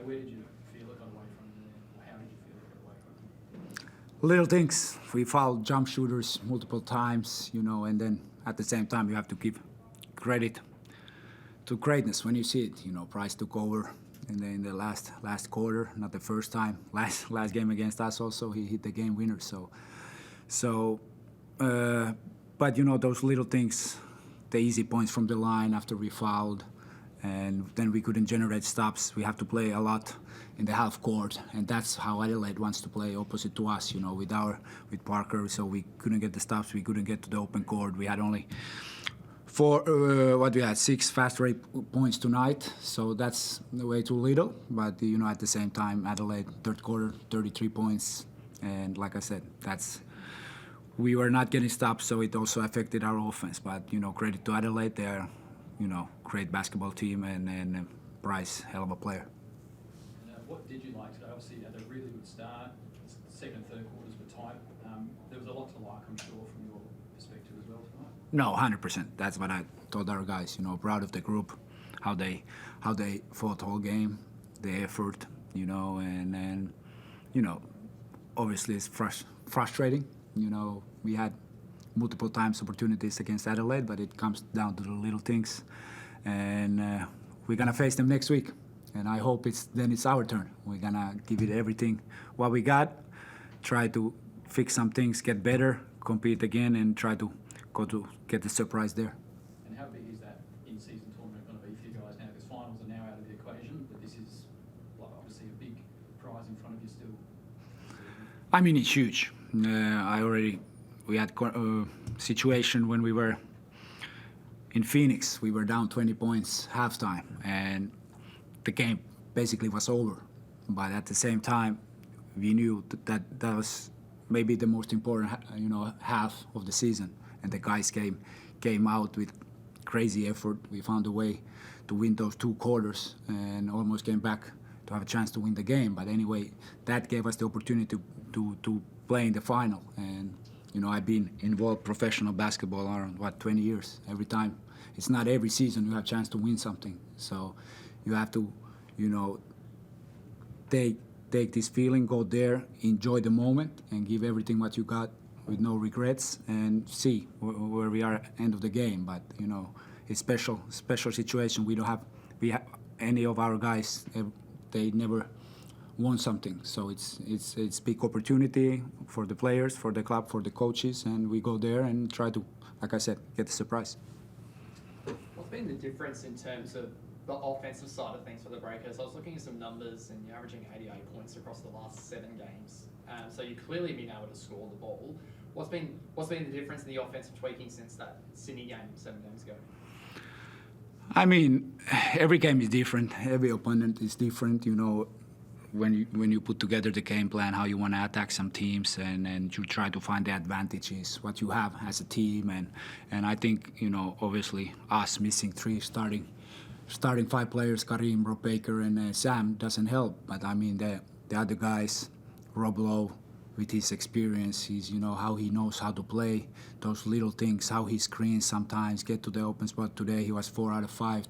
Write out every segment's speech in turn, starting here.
Where did you feel it got away from there? Or how did you feel it got away from there? Little things. We fouled jump shooters multiple times, and then at the same time you have to give credit to greatness when you see it. Price took over in the last quarter, not the first time. Last game against us also, he hit the game winner. But those little things, the easy points from the line after we fouled, and then we couldn't generate stops. We have to play a lot in the half court, and that's how Adelaide wants to play, opposite to us, with Parker. So we couldn't get the stops, we couldn't get to the open court. We had only 6 fast break points tonight, so that's way too little. But at the same time, Adelaide third quarter 33 points, and like I said, we were not getting stops, so it also affected our offense. But credit to Adelaide, they're great basketball team, and Bryce, hell of a player. And what did you like today? Obviously, you had a really good start. Second and third quarters were tight. There was a lot to like, I'm sure, from your perspective as well tonight. No, 100%. That's what I told our guys. Proud of the group, how they fought the whole game, the effort. And obviously it's frustrating. We had multiple times opportunities against Adelaide, but it comes down to the little things. And we're gonna face them next week, and I hope it's our turn. We're gonna give it everything what we got, try to fix some things, get better, compete again, and try to go to get the surprise there. And how big is that in-season tournament going to be for you guys now? Because finals are now out of the equation, but this is obviously a big prize in front of you still. I mean, it's huge. We had a situation when we were in Phoenix. We were down 20 points halftime, and the game basically was over. But at the same time, we knew that was maybe the most important, half of the season. And the guys came out with crazy effort. We found a way to win those 2 quarters and almost came back to have a chance to win the game. But anyway, that gave us the opportunity to play in the final. And I've been involved professional basketball around 20 years. Every time, it's not every season you have a chance to win something. So you have to, take this feeling, go there, enjoy the moment, and give everything what you got with no regrets, and see where we are at the end of the game. But it's special situation. We have any of our guys. They never won something, so it's big opportunity for the players, for the club, for the coaches, and we go there and try to, like I said, get the surprise. What's been the difference in terms of the offensive side of things for the Breakers? I was looking at some numbers, and you're averaging 88 points across the last 7 games. So you've clearly been able to score the ball. What's been the difference in the offensive tweaking since that Sydney game 7 games ago? I mean, every game is different. Every opponent is different. When you put together the game plan, how you want to attack some teams, and you try to find the advantages, what you have as a team. And I think, obviously us missing 3 starting 5 players, Karim, Rob Baker, and Sam, doesn't help. But I mean, the other guys, Rob Lowe, with his experience, how he knows how to play those little things, how he screens sometimes, get to the open spot. Today he was 4 out of 5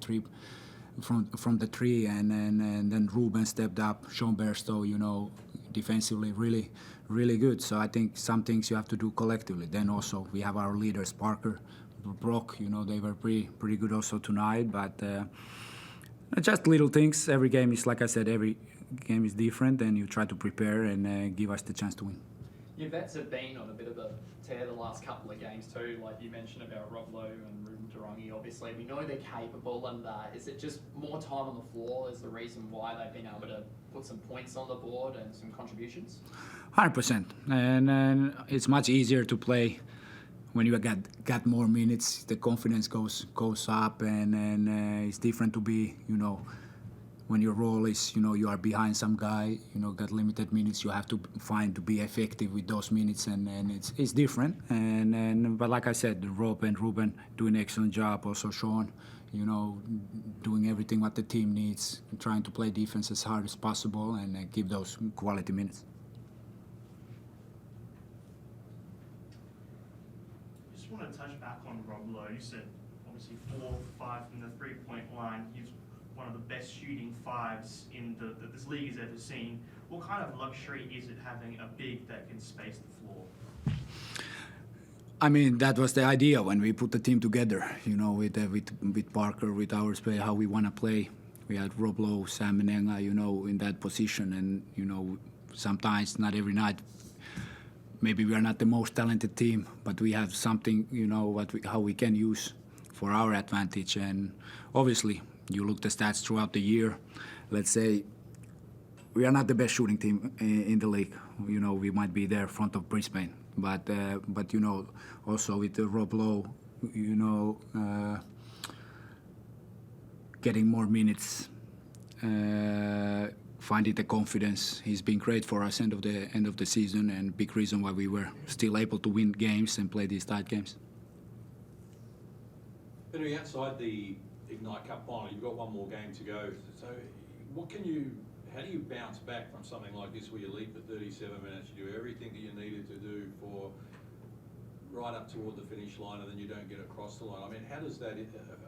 from the 3, and then Ruben stepped up, Sean Bairstow, defensively really good. So I think some things you have to do collectively. Then also we have our leaders, Parker, Brock, they were pretty good also tonight. But just little things. Every game is, like I said, every game is different, and you try to prepare and give us the chance to win. Your vets have been on a bit of a tear the last couple of games too, like you mentioned about Rob Lowe and Ruben Tarangi. Obviously, we know they're capable, and is it just more time on the floor is the reason why they've been able to put some points on the board and some contributions? 100%, and it's much easier to play when you got more minutes. The confidence goes up, and it's different to be, when your role is, you are behind some guy, got limited minutes, you have to find to be effective with those minutes, and it's different. But like I said, Rob and Ruben doing an excellent job. Also Sean, doing everything what the team needs, trying to play defense as hard as possible and give those quality minutes. Just want to touch back on Rob Lowe. You said obviously 4 for 5 from the 3-point line. He's one of the best shooting 5s in the that this league has ever seen. What kind of luxury is it having a big that can space the floor? I mean, that was the idea when we put the team together, with Parker, with our play, how we want to play. We had Rob Lowe, Sam Menenga, in that position. And, sometimes, not every night, maybe we are not the most talented team, but we have something, how we can use for our advantage. And obviously, you look at the stats throughout the year. Let's say we are not the best shooting team in the league. We might be there front of Brisbane. But also with Rob Lowe, getting more minutes, finding the confidence. He's been great for us end of the season, and big reason why we were still able to win games and play these tight games. Petteri, outside the Ignite Cup final, you've got one more game to go. So, how do you bounce back from something like this where you lead for 37 minutes, you do everything that you needed to do for right up toward the finish line, and then you don't get across the line? I mean, how does that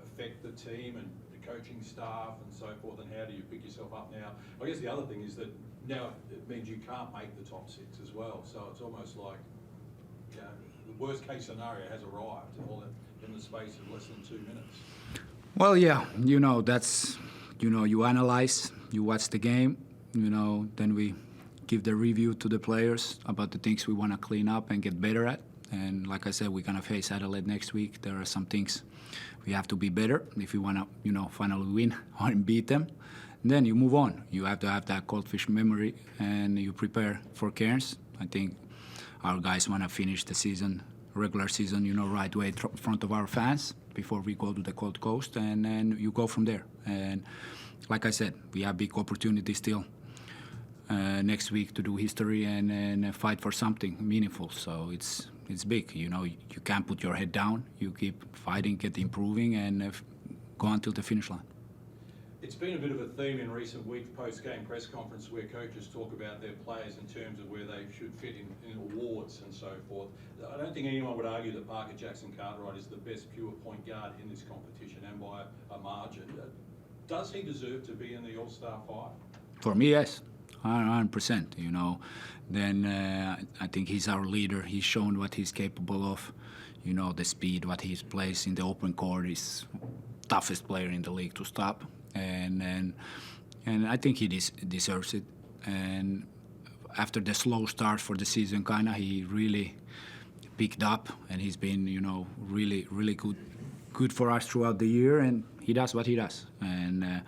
affect the team and the coaching staff and so forth, and how do you pick yourself up now? I guess the other thing is that now it means you can't make the top six as well, so it's almost like the worst case scenario has arrived all in the space of less than 2 minutes. Well, yeah, that's, you analyze, you watch the game, then we give the review to the players about the things we want to clean up and get better at. And like I said, we're going to face Adelaide next week. There are some things we have to be better if we want to, finally win or beat them. And then you move on. You have to have that goldfish memory, and you prepare for Cairns. I think our guys want to finish the season, regular season, right way in front of our fans before we go to the Gold Coast, and then you go from there. And like I said, we have big opportunity still next week to do history and fight for something meaningful. So it's big. You can't put your head down. You keep fighting, get improving, and go until the finish line. It's been a bit of a theme in recent weeks, post-game press conference, where coaches talk about their players in terms of where they should fit in awards and so forth. I don't think anyone would argue that Parker Jackson-Cartwright is the best pure point guard in this competition, and by a margin. Does he deserve to be in the All-Star 5? For me, yes. 100%, Then I think he's our leader. He's shown what he's capable of. The speed, what he plays in the open court is toughest player in the league to stop. And I think he deserves it. And after the slow start for the season, he really picked up, and he's been, really, really good for us throughout the year, and he does what he does. And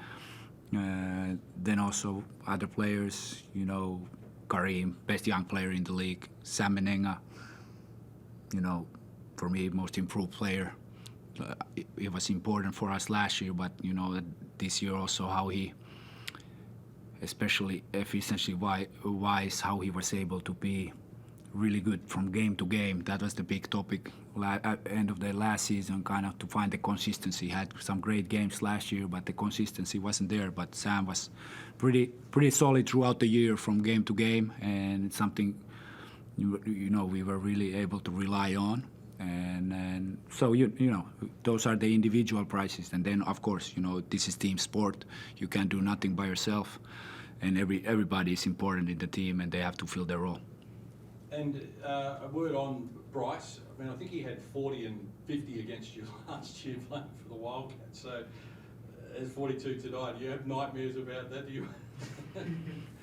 then also other players, Kareem, best young player in the league, Sam Menenga, for me, most improved player. It was important for us last year, but, this year also how he, especially efficiency-wise, how he was able to be really good from game to game. That was the big topic at the end of the last season, to find the consistency. He had some great games last year, but the consistency wasn't there. But Sam was pretty solid throughout the year from game to game, and it's something we were really able to rely on. And so those are the individual prizes. And then of course this is team sport. You can't do nothing by yourself, and everybody is important in the team, and they have to fill their role. And a word on Bryce. I mean, I think he had 40 and 50 against you last year playing for the Wildcats. So, as 42 tonight, do you have nightmares about that? Do you?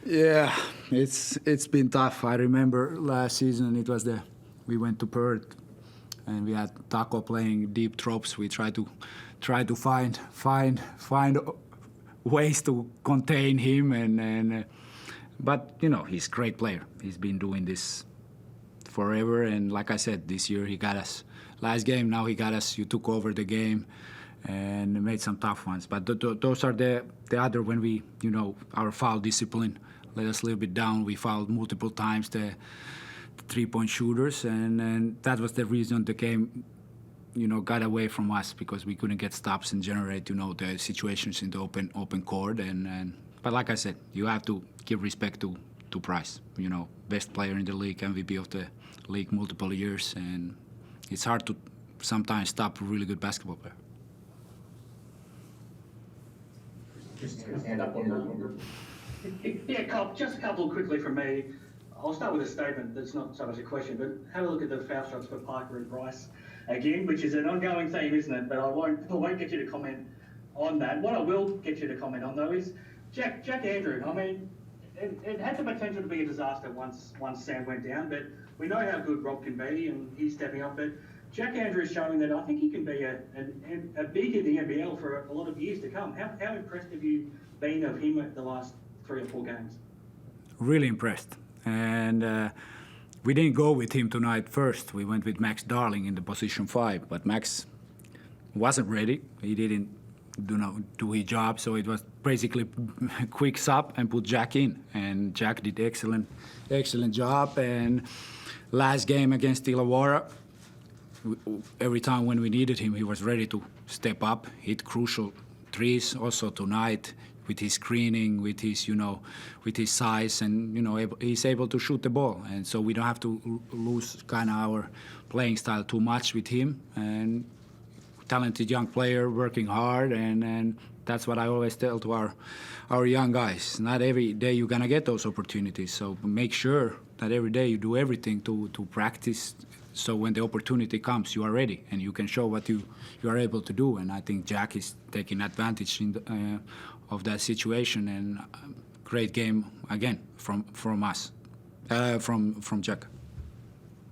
Yeah, it's been tough. I remember last season we went to Perth, and we had Taco playing deep drops. We tried to find ways to contain him, but he's a great player. He's been doing this forever, and like I said, this year he got us. Last game, now he got us. You took over the game and made some tough ones. But those are the other, when we, our foul discipline let us a little bit down. We fouled multiple times the three-point shooters, and that was the reason the game, got away from us, because we couldn't get stops and generate, the situations in the open court. But like I said, you have to give respect to Price. Best player in the league, MVP of the league multiple years, and it's hard to sometimes stop a really good basketball player. Just hand up on the Yeah, Cop, just a couple quickly from me. I'll start with a statement that's not so much a question, but have a look at the foul shots for Parker and Bryce again, which is an ongoing theme, isn't it? But I won't get you to comment on that. What I will get you to comment on, though, is Jack Andrew. I mean, it had the potential to be a disaster once Sam went down, but we know how good Rob can be, and he's stepping up. But Jack Andrew is showing that I think he can be a big in the NBL for a lot of years to come. How impressed have you been of him at the last 3 or 4 games? Really impressed. And we didn't go with him tonight first. We went with Max Darling in the position 5, but Max wasn't ready. He didn't do his job, so it was basically quick sub and put Jack in. And Jack did excellent job. And last game against Illawarra, every time when we needed him, he was ready to step up, hit crucial threes. Also tonight, with his screening, with his size, and he's able to shoot the ball. And so we don't have to lose kind of our playing style too much with him. And talented young player, working hard, and that's what I always tell to our young guys. Not every day you're gonna get those opportunities, so make sure that every day you do everything to practice, so when the opportunity comes, you are ready and you can show what you are able to do. And I think Jack is taking advantage of that situation, and great game again from us, from Jack.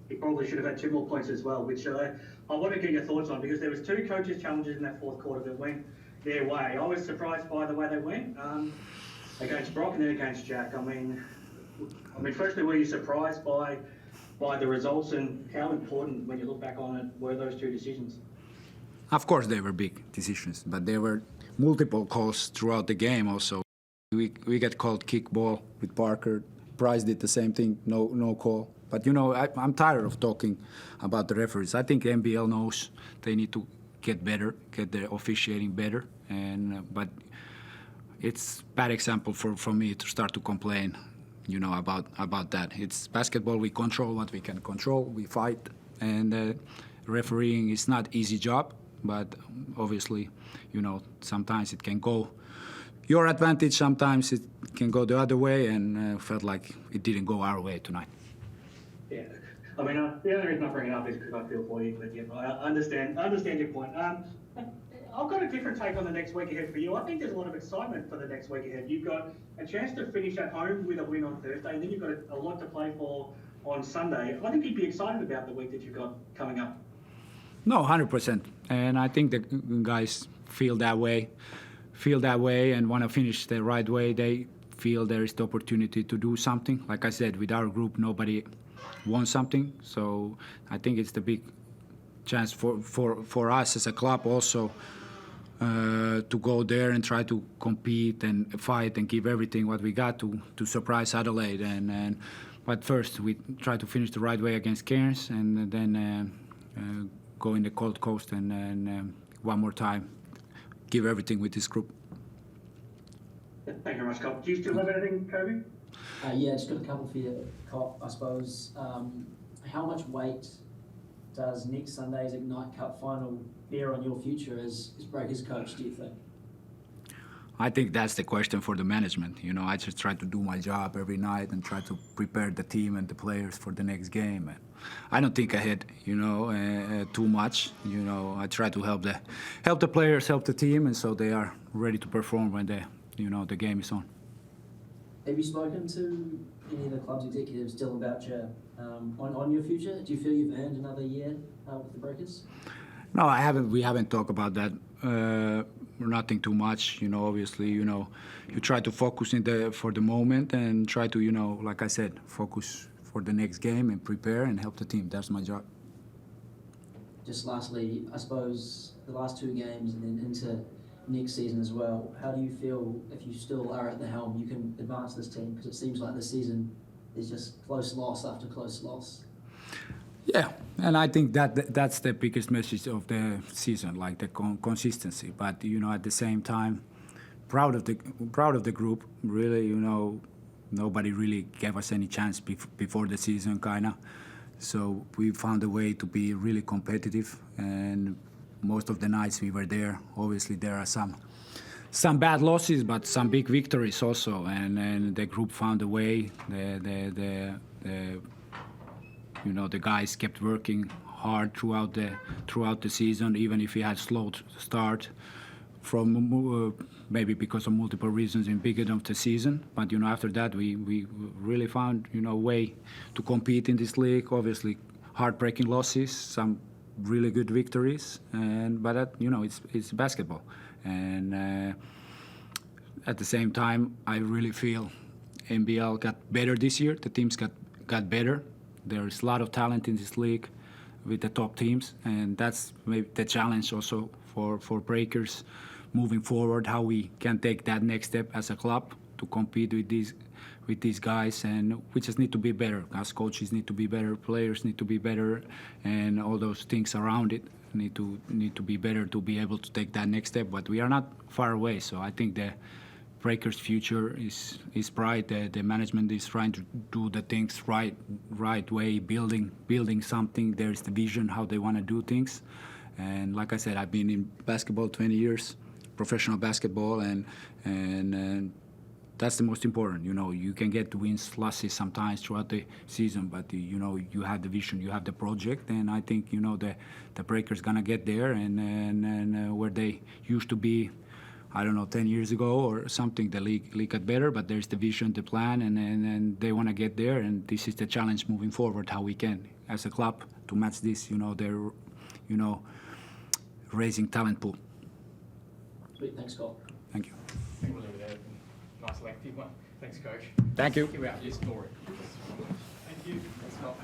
He probably should have had 2 more points as well, which I want to get your thoughts on, because there was 2 coaches' challenges in that 4th quarter that went their way. I was surprised by the way they went, against Brock and then against Jack. I mean, firstly, were you surprised by the results, and how important, when you look back on it, were those 2 decisions? Of course, they were big decisions, but there were multiple calls throughout the game also. We got called kickball with Parker. Price did the same thing, no call. But, I'm tired of talking about the referees. I think NBL knows they need to get better, get their officiating better. But it's bad example for me to start to complain, about that. It's basketball. We control what we can control. We fight. And refereeing is not easy job. But obviously, sometimes it can go your advantage. Sometimes it can go the other way. And felt like it didn't go our way tonight. Yeah, I mean, the only reason I bring it up is because I feel for you, but yeah, I understand your point. I've got a different take on the next week ahead for you. I think there's a lot of excitement for the next week ahead. You've got a chance to finish at home with a win on Thursday, and then you've got a lot to play for on Sunday. I think you'd be excited about the week that you've got coming up. No, 100%. And I think the guys feel that way and want to finish the right way. They feel there is the opportunity to do something. Like I said, with our group, nobody won something, so I think it's the big chance for us as a club also to go there and try to compete and fight and give everything what we got to surprise Adelaide. But first we try to finish the right way against Cairns, and then go in the Gold Coast and one more time give everything with this group. Thank you very much, Cop. Do you still have anything, Kobe? Yeah, just got a couple for you, Cop. I suppose, how much weight does next Sunday's Ignite Cup final bear on your future as Breakers coach, do you think? I think that's the question for the management. I just try to do my job every night and try to prepare the team and the players for the next game. And I don't think ahead, too much. I try to help the players, help the team, and so they are ready to perform when the game is on. Have you spoken to any of the club's executives still about your on your future? Do you feel you've earned another year with the Breakers? No, I haven't. We haven't talked about that. Nothing too much. Obviously, you try to focus for the moment and try to, like I said, focus for the next game and prepare and help the team. That's my job. Just lastly, I suppose the last 2 games and then into next season as well, how do you feel if you still are at the helm, you can advance this team? Because it seems like this season is just close loss after close loss. Yeah, and I think that's the biggest message of the season, like the consistency. But at the same time, proud of the group. Really, nobody really gave us any chance before the season, kinda. So we found a way to be really competitive, and most of the nights we were there. Obviously, there are some some bad losses, but some big victories also, and the group found a way. The guys kept working hard throughout the season, even if we had slow start from maybe because of multiple reasons in beginning of the season. But after that we really found a way to compete in this league. Obviously, heartbreaking losses, some really good victories, but that, it's basketball. And at the same time, I really feel NBL got better this year. The teams got better. There is a lot of talent in this league with the top teams, and that's maybe the challenge also for Breakers moving forward, how we can take that next step as a club to compete with these guys. And we just need to be better. Us coaches need to be better, players need to be better, and all those things around it need to be better to be able to take that next step. But we are not far away, so I think the Breakers' future is bright. The management is trying to do the things right way, building something. There is the vision how they want to do things. And like I said, I've been in basketball 20 years, professional basketball, and that's the most important. You can get wins, losses sometimes throughout the season, but you have the vision, you have the project, and I think the Breakers gonna get there, and where they used to be, I don't know, 10 years ago or something, the league got better, but there's the vision, the plan, and they want to get there, and this is the challenge moving forward, how we can, as a club, to match this, they're, raising talent pool. Sweet, thanks, Scott. Thank you. I think we'll leave it there. Nice lengthy one. Thanks, Coach. Thank you. Think about your story. Thank you. Thanks, Scott.